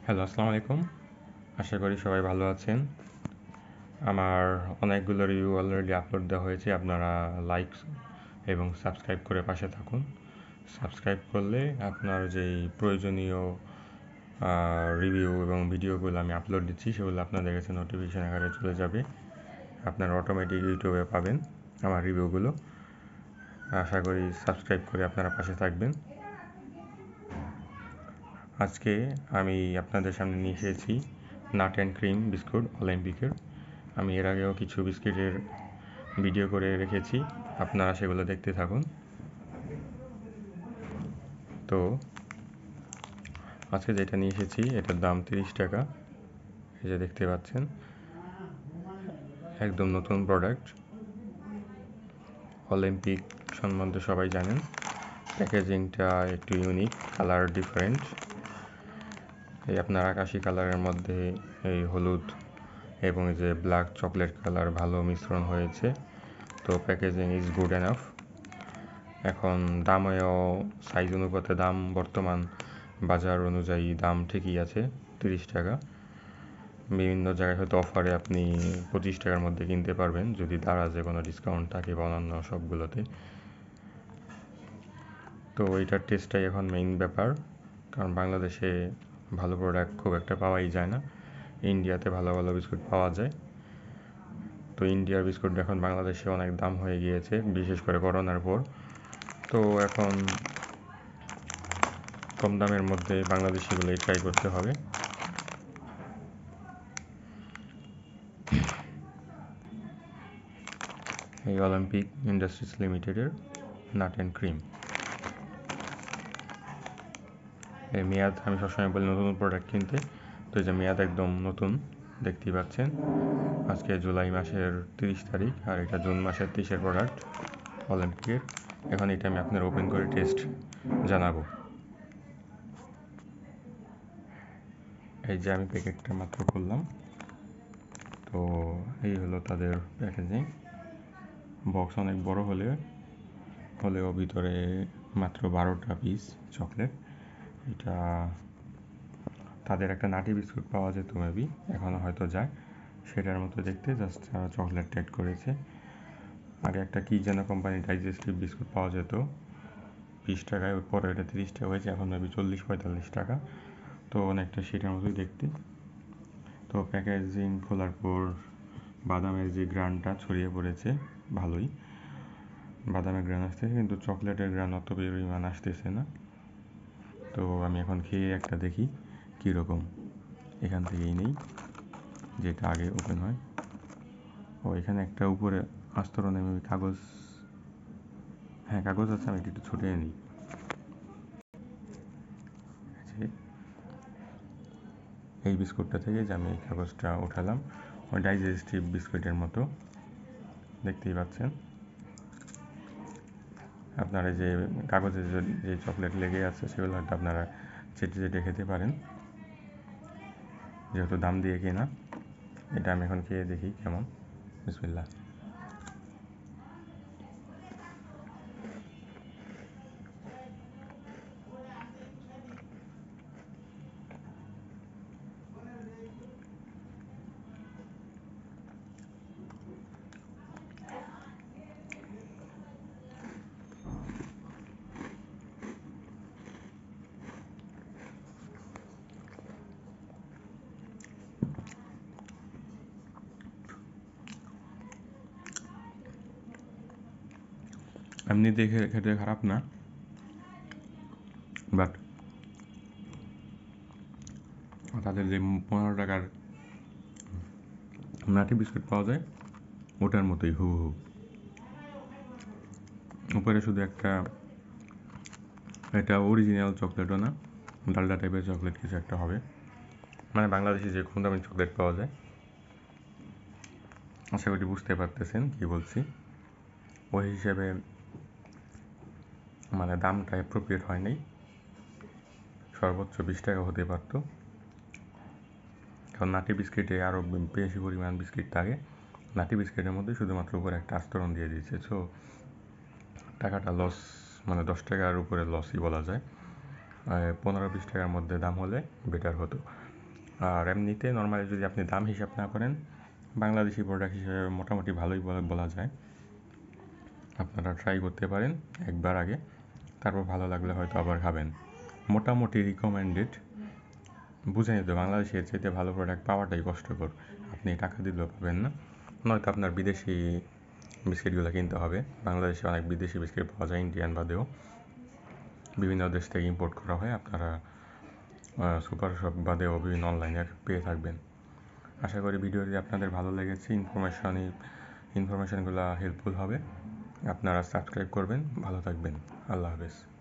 Hello, আসসালামু আলাইকুম। আশা করি সবাই ভালো আছেন। আমার অনেকগুলো রিভিউ অলরেডি আপলোড দেওয়া হয়েছে। আপনারা লাইক এবং সাবস্ক্রাইব করে পাশে থাকুন। সাবস্ক্রাইব করলে আপনার যেই প্রয়োজনীয় রিভিউ এবং ভিডিওগুলো আমি আপলোড দিচ্ছি সেগুলো আপনাদের কাছে নোটিফিকেশন আকারে চলে যাবে। আপনারা অটোমেটিক ইউটিউবে পাবেন আমার রিভিউগুলো। আশা করি সাবস্ক্রাইব করে আপনারা পাশে থাকবেন। আজকে আমি আপনাদের সামনে নিয়ে এসেছি নাট অ্যান্ড ক্রিম বিস্কুট অলিম্পিকের। আমি এর আগেও কিছু বিস্কিটের ভিডিও করে রেখেছি, আপনারা সেগুলো দেখতে থাকুন। তো আজকে যেটা নিয়ে এসেছি এটার দাম 30 টাকা। এই যে দেখতে পাচ্ছেন, একদম নতুন প্রোডাক্ট। অলিম্পিক সম্বন্ধে সবাই জানেন। প্যাকেজিংটা একটু ইউনিক, কালার ডিফারেন্ট। এই আপনার আকাশি কালারের মধ্যে এই হলুদ এবং এই যে ব্ল্যাক চকলেট কালার ভালো মিশ্রণ হয়েছে। তো প্যাকেজিং ইজ গুড এনাফ। এখন দামেও সাইজ অনুপাতে দাম বর্তমান বাজার অনুযায়ী দাম ঠিকই আছে, 30 টাকা। বিভিন্ন জায়গায় হয়তো অফারে আপনি 25 টাকার মধ্যে কিনতে পারবেন যদি দারাজে কোনো ডিসকাউন্ট থাকে বা অন্যান্য সবগুলোতে। তো এইটার টেস্টটাই এখন মেইন ব্যাপার, কারণ বাংলাদেশে ভালো প্রোডাক্ট খুব একটা পাওয়াই যায় না। ইন্ডিয়াতে ভালো ভালো বিস্কুট পাওয়া যায়। তো ইন্ডিয়ার বিস্কুট এখন বাংলাদেশে অনেক দাম হয়ে গিয়েছে, বিশেষ করে করোনার পর। তো এখন কম দামের মধ্যে বাংলাদেশিগুলোই ট্রাই করতে হবে। এই অলিম্পিক ইন্ডাস্ট্রিজ লিমিটেডের নাট অ্যান্ড ক্রিম। এই মেয়াদ, আমি সবসময় বলি নতুন প্রোডাক্ট কিনতে, তো এই যে মেয়াদ একদম নতুন দেখতেই পাচ্ছেন। আজকে জুলাই মাসের 30 তারিখ আর এটা জুন মাসের 30-এর প্রোডাক্ট অলিম্পিকের। এখন এটা আমি আপনার ওপেন করে টেস্ট জানাবো। এই যে আমি প্যাকেটটা মাত্র খুললাম। তো এই হলো তাদের প্যাকেজিং। বক্স অনেক বড় হলেও ভিতরে মাত্র 12টা পিস চকলেট। এটা তাদের একটা নাটি বিস্কুট পাওয়া যেত মেবি, এখনও হয়তো যায়, সেটার মতো দেখতে, জাস্ট চকলেট অ্যাড করেছে। আগে একটা কী যেন কোম্পানি ডাইজেস্টিভ বিস্কুট পাওয়া যেত 20 টাকায়, ওর পরে এটা 30 টাকা হয়েছে, এখন মেবি 40-45 টাকা। তো অনেকটা সেটার মতোই দেখতে। তো প্যাকেজিং খোলার পর বাদামের যে গ্রানটা ছড়িয়ে পড়েছে, ভালোই বাদামের গ্রান আসতেছে, কিন্তু চকলেটের গ্রান অত পরিমাণ আসতেছে না। তো আমি এখন খেয়ে একটা দেখি কীরকম। এখান থেকেই নেই, যেটা আগে ওপেন হয়। ও এখানে একটা উপরে আস্তরণে আমি কাগজ, হ্যাঁ কাগজ আছে, আমি একটু ছুটিয়ে নিই। এই বিস্কুটটা থেকে যে আমি এই কাগজটা উঠালাম, ওই ডাইজেস্টিভ বিস্কুটের মতো দেখতেই পাচ্ছেন। আপনারা যে কাগজে যে চকলেট লেগে আছে সেগুলো হয়তো আপনারা চেটে চেটে খেতে পারেন, যেহেতু দাম দিয়ে কেনা। এটা আমি এখন খেয়ে দেখি কেমন। বিসমিল্লাহ। এমনি দেখে খেতে খারাপ না, বাট তাদের যে 15 টাকার নাটি বিস্কুট পাওয়া যায় ওটার মতোই হুবহু। উপরে শুধু একটা, এটা অরিজিনাল চকলেটও না, ডালডা টাইপের চকলেট কিছু একটা হবে, মানে বাংলাদেশে যে কম দামি চকলেট পাওয়া যায়। আশা করি বুঝতে পারতেছেন কি বলছি। ওই হিসেবে মানে দামটা অ্যাপ্রোপ্রিয়েট হয় নাই, সর্বোচ্চ 20 টাকা হতে পারত। কারণ নাটি বিস্কিটে আরও বেশি পরিমাণ বিস্কিট থাকে, নাটি বিস্কিটের মধ্যে শুধুমাত্র উপরে একটা আস্তরণ দিয়ে দিচ্ছে। সো টাকাটা লস, মানে 10 টাকার উপরে লসই বলা যায়। 15-20 টাকার মধ্যে দাম হলে বেটার হতো। আর এমনিতে নর্মালি যদি আপনি দাম হিসাব না করেন, বাংলাদেশি প্রোডাক্ট হিসেবে মোটামুটি ভালোই বলা যায়। আপনারা ট্রাই করতে পারেন একবার আগে, তারপর ভালো লাগলে হয়তো আবার খাবেন। মোটামুটি রিকমেন্ডেড। বুঝে নিতে বাংলাদেশের চাইতে ভালো প্রোডাক্ট পাওয়াটাই কষ্টকর, আপনি টাকা দিলেও পাবেন না। নয়তো আপনার বিদেশি বিস্কিটগুলো কিনতে হবে। বাংলাদেশে অনেক বিদেশি বিস্কিট পাওয়া যায়, ইন্ডিয়ান বাদেও বিভিন্ন দেশ থেকে ইম্পোর্ট করা হয়। আপনারা সুপার শপ বাদেও বিভিন্ন অনলাইনে পেয়ে থাকবেন। আশা করি ভিডিওটি আপনাদের ভালো লেগেছে, ইনফরমেশনগুলো হেল্পফুল হবে। আপনারা সাবস্ক্রাইব করবেন। ভালো থাকবেন। আল্লাহ হাফেজ।